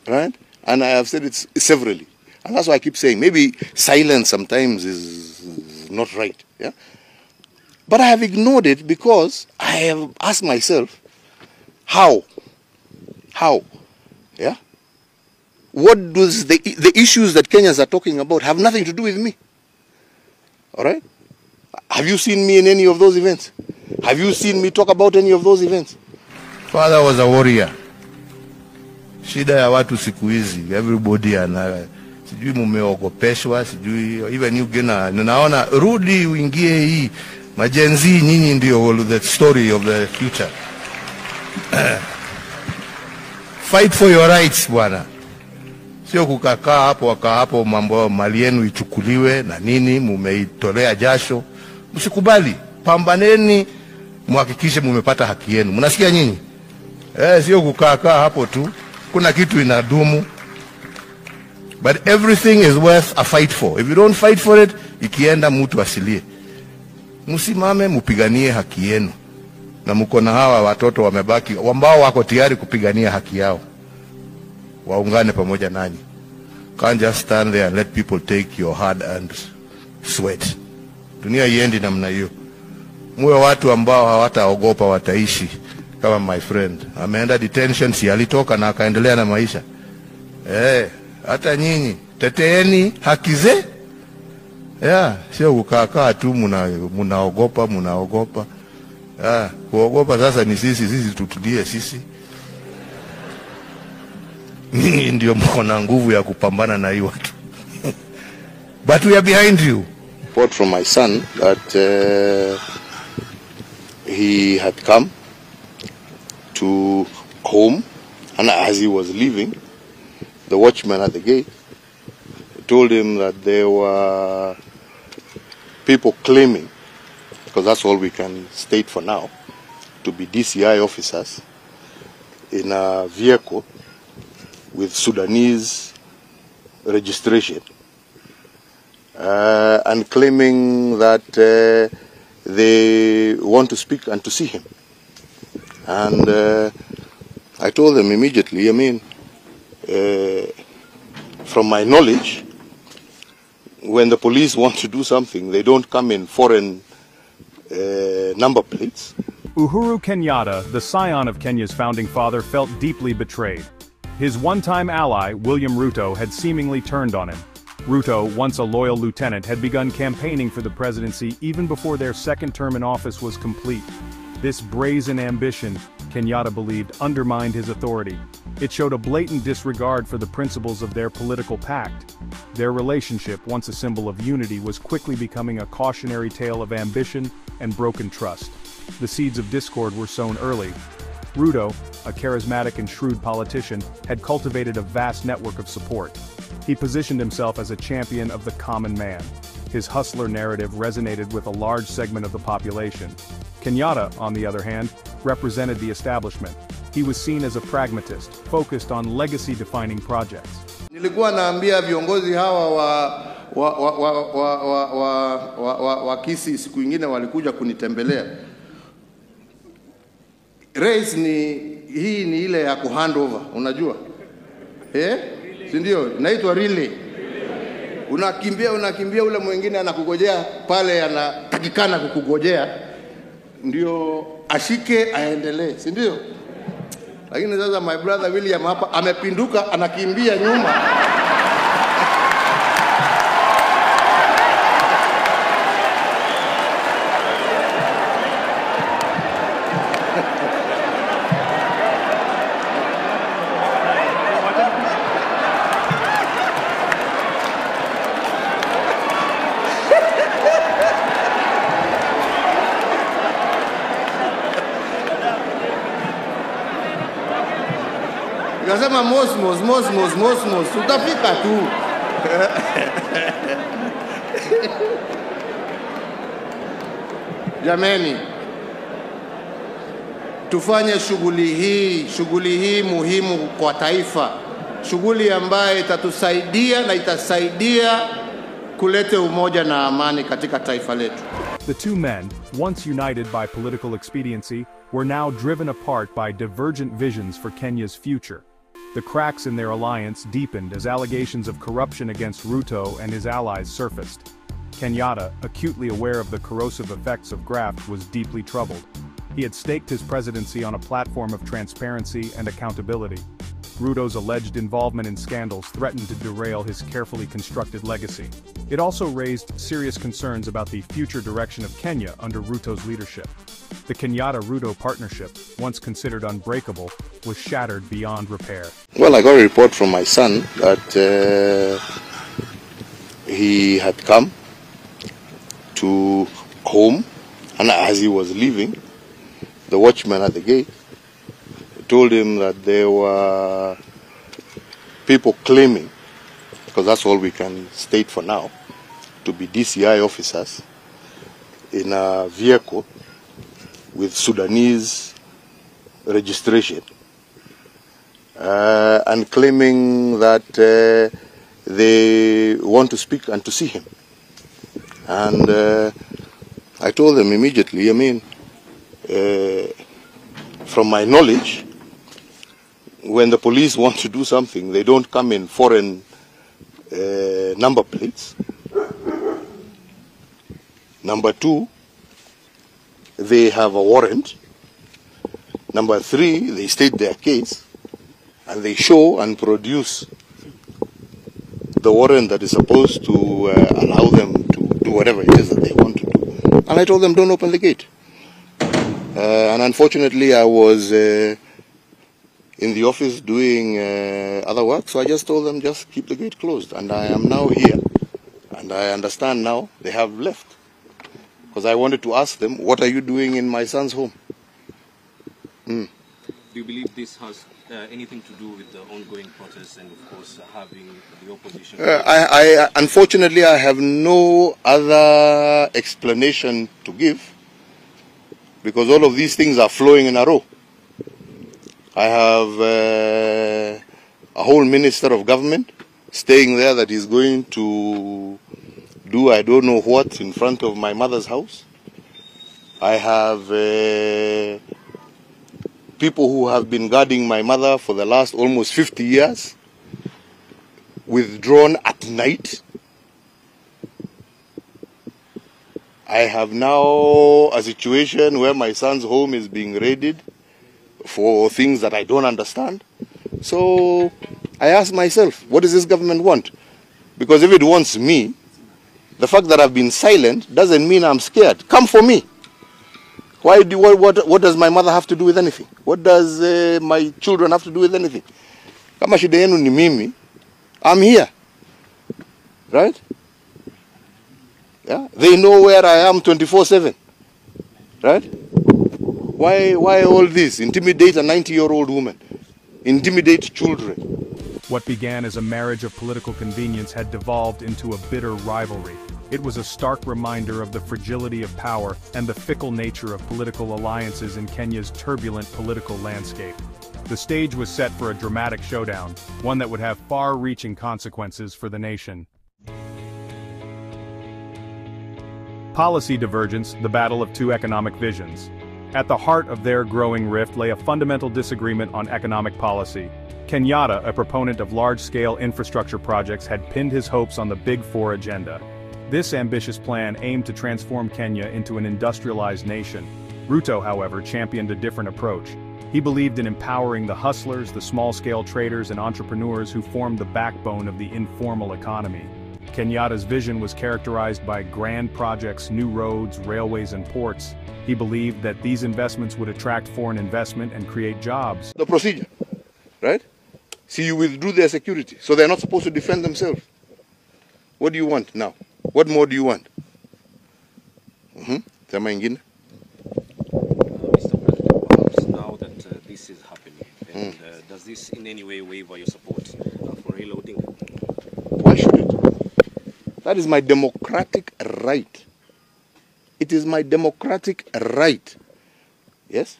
right? And I have said it severally. And that's why I keep saying maybe silence sometimes is not right. Yeah? But I have ignored it because I have asked myself, how? How? Yeah? What does the issues that Kenyans are talking about have nothing to do with me? All right? Have you seen me in any of those events? Have you seen me talk about any of those events? Father was a warrior. Shida ya watu siku hizi, everybody ana sijui mumeogopeshwa, sijui even you gena naona rudi uingie hii majenzi nyinyi ndio the story of the future. Fight for your rights bwana. Sio kukakaa hapo mambo mali yenu ichukuliwe na nini mumeitolea jasho. Msikubali. Pambaneni muhakikishe mumepata haki yenu. Mnasikia nyinyi? Sio kukaa hapo tu. Kuna kitu inadumu. But everything is worth a fight for. If you don't fight for it, ikienda mtu asilie. Msimame mupiganie haki yenu. Na mko na hawa watoto wamebaki ambao wako tayari kupigania haki yao. Waungane pamoja nanyi. Can't just stand there and let people take your hard-earned sweat. Dunia iendi namna hiyo. Muwe watu ambao hawataogopa wataishi kama my friend. Ameenda detention, si alitoka na akaendelea na maisha. Hata nyinyi teteeni haki zenu. Sio kukaa tu mnaogopa. Kuogopa sasa ni sisi tutulie sisi. Nyinyi ndio mko na nguvu ya kupambana na hiyo watu. But we are behind you. Report from my son that he had come to home, and as he was leaving, the watchman at the gate told him that there were people claiming, because that's all we can state for now, to be DCI officers in a vehicle with Sudanese registration, and claiming that they want to speak and to see him. And I told them immediately, from my knowledge, when the police want to do something, they don't come in foreign number plates. Uhuru Kenyatta, the scion of Kenya's founding father, felt deeply betrayed. His one-time ally, William Ruto, had seemingly turned on him. Ruto, once a loyal lieutenant, had begun campaigning for the presidency even before their second term in office was complete. This brazen ambition, Kenyatta believed, undermined his authority. It showed a blatant disregard for the principles of their political pact. Their relationship, once a symbol of unity, was quickly becoming a cautionary tale of ambition and broken trust. The seeds of discord were sown early. Ruto, a charismatic and shrewd politician, had cultivated a vast network of support. He positioned himself as a champion of the common man. His hustler narrative resonated with a large segment of the population. Kenyatta, on the other hand, represented the establishment. He was seen as a pragmatist, focused on legacy-defining projects. Nilikuwa naambia viongozi hawa wa Kisii siku nyingine walikuja kunitembelea. Race hii ni ile ya kuhandover, unajua? Si ndio? Inaitwa relay. Unakimbia ule mwingine anakugojea pale, anatakikana kukugojea ndio ashike aendelee, si ndio? Lakini sasa my brother William hapa amepinduka, anakimbia nyuma. Nikasema mosmos, utafika tu. Jameni, tufanye shughuli hii muhimu kwa taifa. Shughuli ambayo itatusaidia na itasaidia kulete umoja na amani katika taifa letu. The two men, once united by political expediency, were now driven apart by divergent visions for Kenya's future. The cracks in their alliance deepened as allegations of corruption against Ruto and his allies surfaced. Kenyatta, acutely aware of the corrosive effects of graft, was deeply troubled. He had staked his presidency on a platform of transparency and accountability. Ruto's alleged involvement in scandals threatened to derail his carefully constructed legacy. It also raised serious concerns about the future direction of Kenya under Ruto's leadership. The Kenyatta-Ruto partnership, once considered unbreakable, was shattered beyond repair. Well, I got a report from my son that he had come to home, and as he was leaving, the watchman at the gate told him that there were people claiming, because that's all we can state for now, to be DCI officers in a vehicle with Sudanese registration, and claiming that they want to speak and to see him. And I told them immediately, I mean, from my knowledge, when the police want to do something, they don't come in foreign number plates. Number two, they have a warrant. Number three, they state their case, and they show and produce the warrant that is supposed to allow them to do whatever it is that they want to do. And I told them, don't open the gate. And unfortunately, I was in the office doing other work, so I just told them, just keep the gate closed. And I am now here, and I understand now they have left. Because I wanted to ask them, what are you doing in my son's home? Do you believe this has anything to do with the ongoing protests and, of course, having the opposition? Unfortunately, I have no other explanation to give, because all of these things are flowing in a row. I have a whole minister of government staying there that is going to do I don't know what in front of my mother's house. I have people who have been guarding my mother for the last almost 50 years, withdrawn at night. I have now a situation where my son's home is being raided for things that I don't understand. So I ask myself, what does this government want? Because if it wants me, the fact that I've been silent doesn't mean I'm scared. Come for me. What does my mother have to do with anything? What does my children have to do with anything? Kama shida yenu ni mimi, I'm here. Right? Yeah? They know where I am 24/7. Right? Why all this? Intimidate a 90-year-old woman. Intimidate children. What began as a marriage of political convenience had devolved into a bitter rivalry. It was a stark reminder of the fragility of power and the fickle nature of political alliances in Kenya's turbulent political landscape. The stage was set for a dramatic showdown, one that would have far-reaching consequences for the nation. Policy divergence, the battle of two economic visions. At the heart of their growing rift lay a fundamental disagreement on economic policy. Kenyatta, a proponent of large-scale infrastructure projects, had pinned his hopes on the Big Four agenda. This ambitious plan aimed to transform Kenya into an industrialized nation. Ruto, however, championed a different approach. He believed in empowering the hustlers, the small-scale traders and entrepreneurs who formed the backbone of the informal economy. Kenyatta's vision was characterized by grand projects, new roads, railways and ports. He believed that these investments would attract foreign investment and create jobs. The procedure, right? See, you withdrew their security, so they're not supposed to defend themselves. What do you want now? What more do you want? Sema ingine? Mr. President, perhaps now that this is happening, and does this in any way waver your support for Raila Odinga? Why should it? That is my democratic right. It is my democratic right, yes,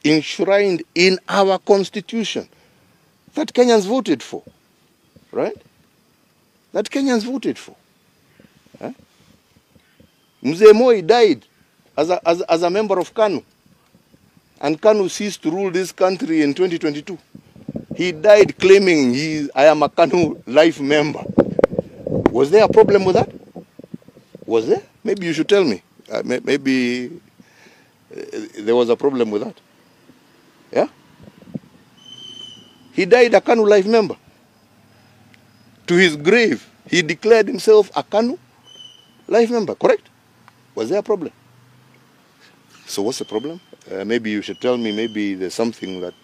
enshrined in our constitution, that Kenyans voted for, right? That Kenyans voted for. Mzee Moi died as a member of KANU, and KANU ceased to rule this country in 2022. He died claiming I am a KANU life member. Was there a problem with that? Was there? Maybe you should tell me. Maybe there was a problem with that. Yeah? He died a KANU life member. To his grave, he declared himself a KANU life member, correct? Was there a problem? So what's the problem? Maybe you should tell me, maybe there's something that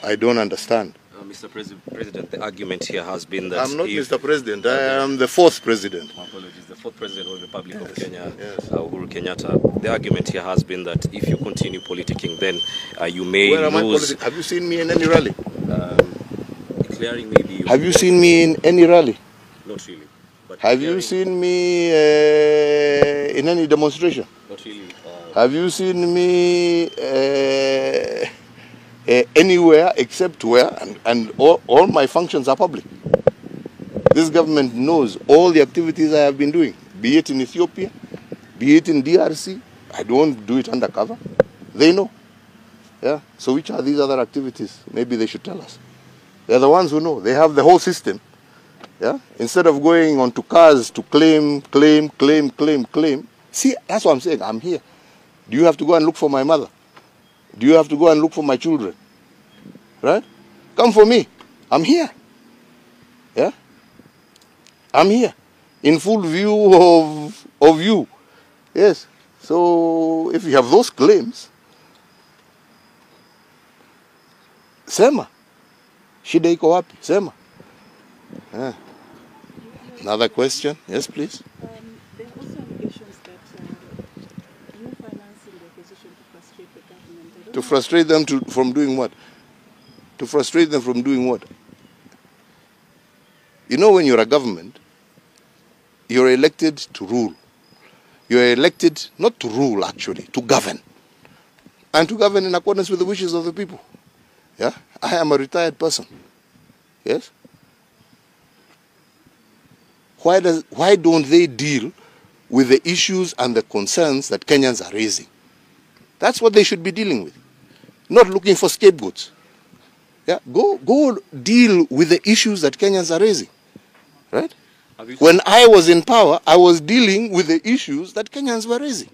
I don't understand. Mr. President, the argument here has been that... I'm not Mr. President, I am the fourth president. My apologies, the fourth president of the Republic of Kenya, Uhuru Kenyatta. The argument here has been that if you continue politicking, then you may Where am I lose... Have you seen me in any rally? Declaring maybe... Have you seen me in any rally? Not really. But Have you seen me in any demonstration? Not really. Have you seen me anywhere except where, and all my functions are public. This government knows all the activities I have been doing, be it in Ethiopia, be it in DRC. I don't do it undercover. They know. Yeah. So which are these other activities? Maybe they should tell us. They're the ones who know. They have the whole system. Yeah. Instead of going onto cars to claim. See, that's what I'm saying. I'm here. Do you have to go and look for my mother? Do you have to go and look for my children? Right? Come for me. I'm here. Yeah? I'm here. In full view of you. Yes. So if you have those claims, sema. Shida iko wapi? Sema. Yeah. Another question? Yes, please. There are also allegations that you financing the opposition to frustrate the government. To frustrate them from doing what? To frustrate them from doing what? You know, when you're a government, you're elected to rule. You're elected not to rule, actually, to govern. And to govern in accordance with the wishes of the people. Yeah? I am a retired person. Yes? Why don't they deal with the issues and the concerns that Kenyans are raising? That's what they should be dealing with. Not looking for scapegoats. Yeah? Go deal with the issues that Kenyans are raising. Right? When I was in power, I was dealing with the issues that Kenyans were raising.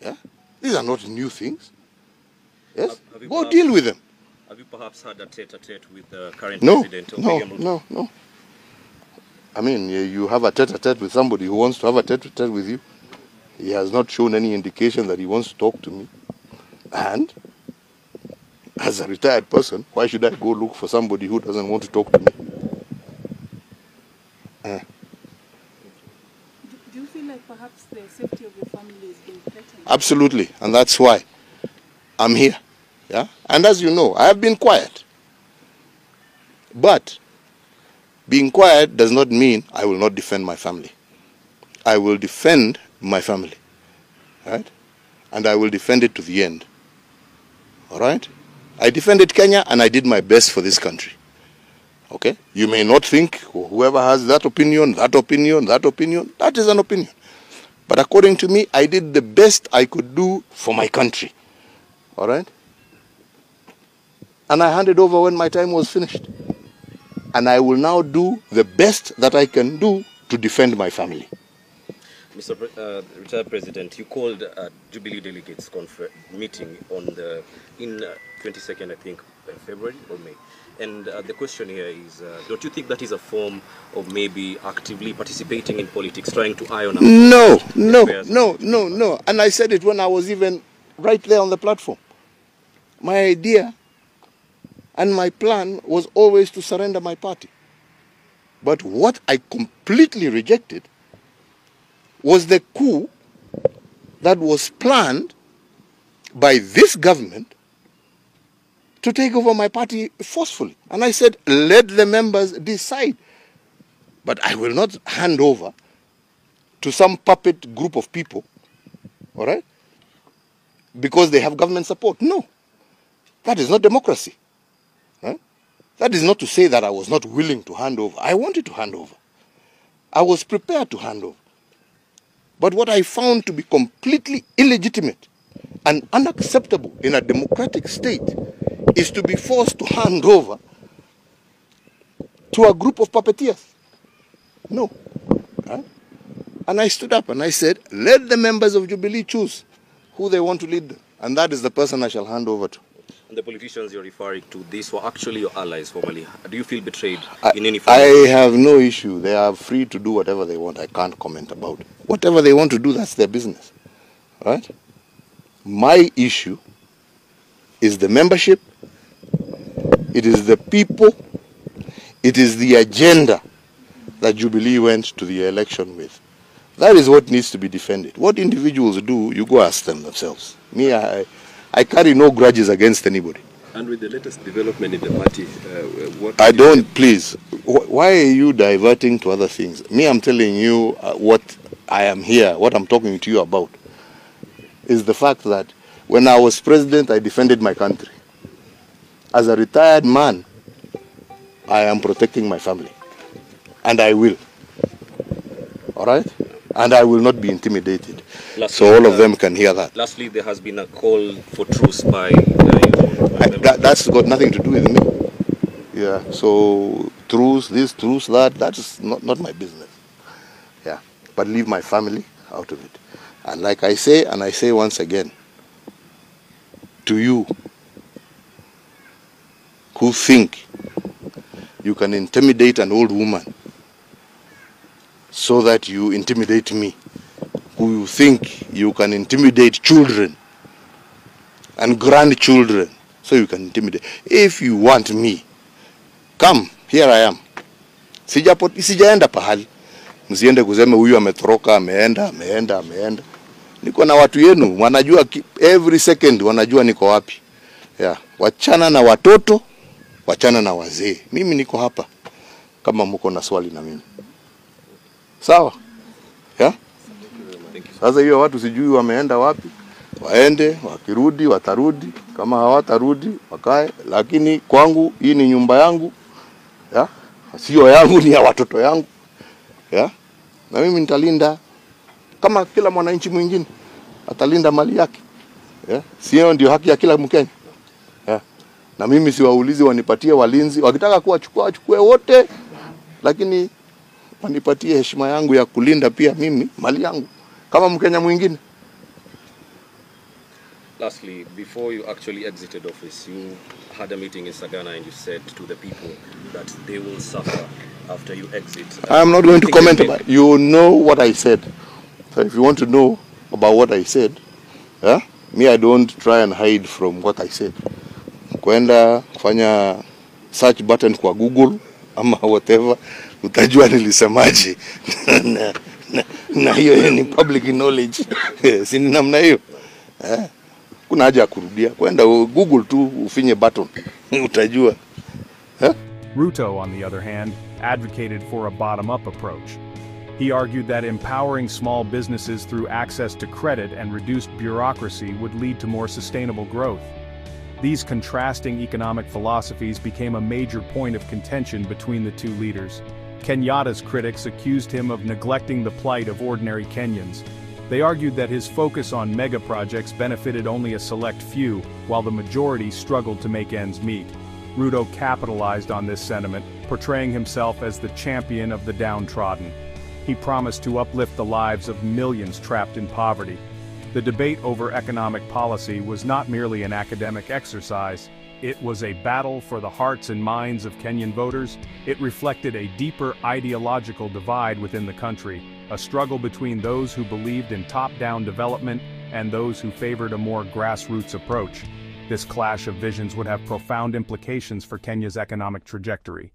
Yeah? These are not new things. Yes? Go deal with them. Have you perhaps had a tete-a-tete with the current No, president? no. I mean, you have a tete-a-tete with somebody who wants to have a tete-a-tete with you. He has not shown any indication that he wants to talk to me. And as a retired person, why should I go look for somebody who doesn't want to talk to me? Do you feel like perhaps the safety of your family is being threatened? Absolutely, and that's why I'm here. Yeah? And as you know, I have been quiet. But being quiet does not mean I will not defend my family. I will defend my family. Right? And I will defend it to the end. All right? I defended Kenya and I did my best for this country. Okay? You may not think, whoever has that opinion, that is an opinion. But according to me, I did the best I could do for my country. All right? And I handed over when my time was finished. And I will now do the best that I can do to defend my family. Mr. Retired President, you called a Jubilee Delegates meeting in 22nd, I think, February or May. And the question here is, don't you think that is a form of maybe actively participating in politics, trying to iron out? No. And I said it when I was even right there on the platform. My idea and my plan was always to surrender my party. But what I completely rejected was the coup that was planned by this government to take over my party forcefully. And I said, let the members decide. But I will not hand over to some puppet group of people, all right, because they have government support. No, that is not democracy. Right? That is not to say that I was not willing to hand over. I wanted to hand over. I was prepared to hand over. But what I found to be completely illegitimate and unacceptable in a democratic state is to be forced to hand over to a group of puppeteers. No. Huh? And I stood up and I said, let the members of Jubilee choose who they want to lead them. And that is the person I shall hand over to. And the politicians you're referring to, these were actually your allies formerly. Do you feel betrayed in any I form? have no issue. They are free to do whatever they want. I can't comment about it. Whatever they want to do, that's their business. Right? My issue is the membership. It is the people. It is the agenda that Jubilee went to the election with. That is what needs to be defended. What individuals do, you go ask them themselves. Me, I carry no grudges against anybody. And with the latest development in the party, what... I don't, please. Why are you diverting to other things? Me, I'm telling you what I am here, what I'm talking to you about, is the fact that when I was president, I defended my country. As a retired man, I am protecting my family. And I will. All right? And I will not be intimidated. Lastly, so all of them can hear that. Lastly, there has been a call for truce by... that's got nothing to do with me. Yeah, so truce, this, truce, that's not my business. Yeah, but leave my family out of it. And like I say, and I say once again, to you who think you can intimidate an old woman so that you intimidate me, who think you can intimidate children and grandchildren so you can intimidate. If you want me, come, here I am. Sijaenda pahali. Msiende kusema huyu ametoroka, ameenda. Niko na watu yenu, wanajua every second wanajua niko wapi. Yeah, wachana na watoto, wachana na wazee. Mimi niko hapa kama mko na swali na mimi. Sawa? Yeah? Sasa hiyo watu sijui wameenda wapi. Waende, wakirudi, watarudi. Kama hawatarudi, wakae. Lakini kwangu, hii ni nyumba yangu. Yeah? Sio yangu, ni ya watoto yangu. Yeah? Na mimi nitalinda kama kila mwananchi mwingine atalinda mali yake. Yeah? Sio ndio haki ya kila Mkenya. Yeah? Na mimi siwaulizi wanipatie walinzi. Wakitaka kuwachukua wachukue wote. Lakini wanipatie heshima yangu ya kulinda pia mimi mali yangu kama Mkenya mwingine. Lastly, before you actually exited office, you had a meeting in Sagana and you said to the people that they will suffer after you exit. I'm not going to comment about it. You know what I said. So if you want to know about what I said, yeah? Me, I don't try and hide from what I said. Kwenda kufanya search button kwa Google ama whatever, utajua nilisemaje. Na hiyo ni public knowledge. Si ni namna hiyo. Kuna haja ya kurudia. Kwenda Google tu ufinye button. Utajua. Ruto, on the other hand, advocated for a bottom-up approach. He argued that empowering small businesses through access to credit and reduced bureaucracy would lead to more sustainable growth. These contrasting economic philosophies became a major point of contention between the two leaders. Kenyatta's critics accused him of neglecting the plight of ordinary Kenyans. They argued that his focus on mega projects benefited only a select few, while the majority struggled to make ends meet. Ruto capitalized on this sentiment, portraying himself as the champion of the downtrodden. He promised to uplift the lives of millions trapped in poverty. The debate over economic policy was not merely an academic exercise. It was a battle for the hearts and minds of Kenyan voters. It reflected a deeper ideological divide within the country, a struggle between those who believed in top-down development and those who favored a more grassroots approach. This clash of visions would have profound implications for Kenya's economic trajectory.